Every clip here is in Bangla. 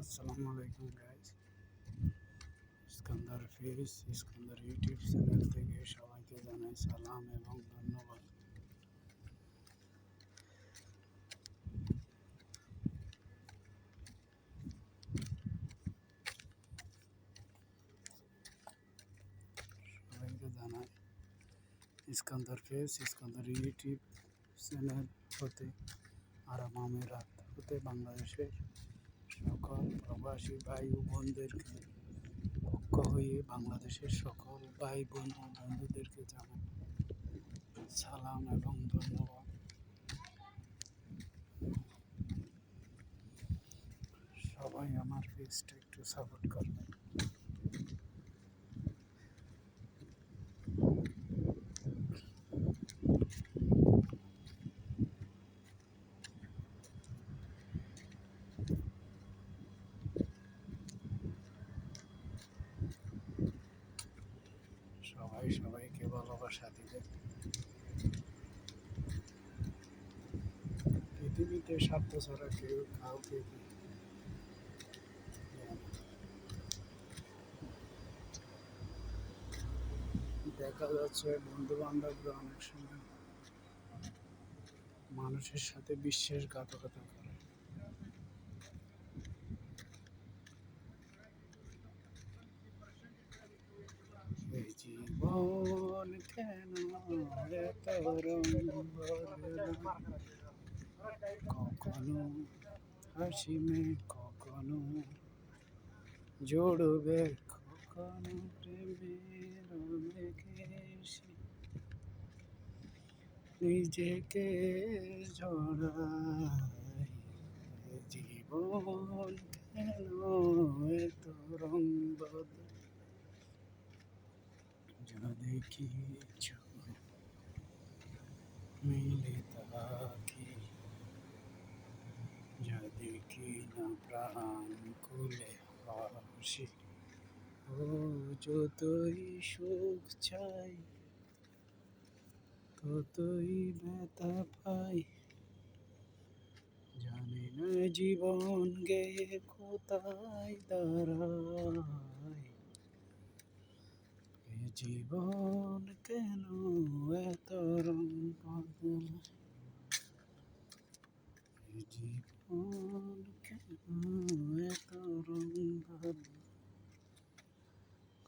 আসসালামু আলাইকুম guys. Iskandar face Iskandar YouTube channel থেকে সবাইকে জানাই সালাম এবং ধন্যবাদ। সবাইকে জানাই Iskandar face Iskandar YouTube channel হতে আরব আমিরাত হতে বাংলাদেশের সকল প্রবাসী ভাই ও বোনদেরকে পক্ষ হয়ে বাংলাদেশের সকল ভাই বোন ও বন্ধুদেরকে জানাই সালাম এবং ধন্যবাদ। সবাই আমার পেজটা একটু সাপোর্ট করবেন। সবাই সবাইকে ভালোবাসা দিবেন। পৃথিবীতে স্বার্থ ছাড়া কেউ কাউকে দেখা যাচ্ছে বন্ধু বান্ধবরা অনেক সময় মানুষের সাথে বিশ্বাসঘাতকতা করে। এই জীবন কেন এত রঙ বদলায়, কখনো হাসি মেয়ে কখনো জড়বে, কখনো প্রেমের মেঘেশি নিজেকে জড়াই। জীবন কেন এত রঙ বদলায়, যদি কিছু মিলে তাকে, যদি কি না প্রাণ খুলে হাসি, ও যতই সুখ চাই ততই ব্যথা পাই। জানি না জীবন গেয়ে কোথায় দাঁড়ায়, এ জীবন কেন এত রঙ বদলায়, এ জীবন কেন এত রঙ বদলায়,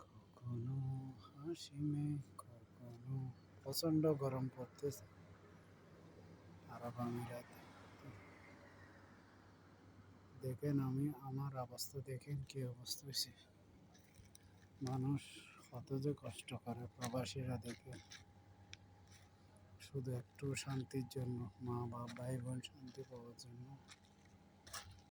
কখনো হাসি মেঘ কখনো। প্রচণ্ড গরম পড়তেছে আরব আমিরাতে। দেখেন আমার অবস্থা দেখেন কি অবস্থা হয়েছে। মানুষ কত যে কষ্ট করে, প্রবাসীরা দেখে শুধু একটু শান্তির জন্য, মা বাবা ভাই বোন শান্তি পাওয়ার জন্য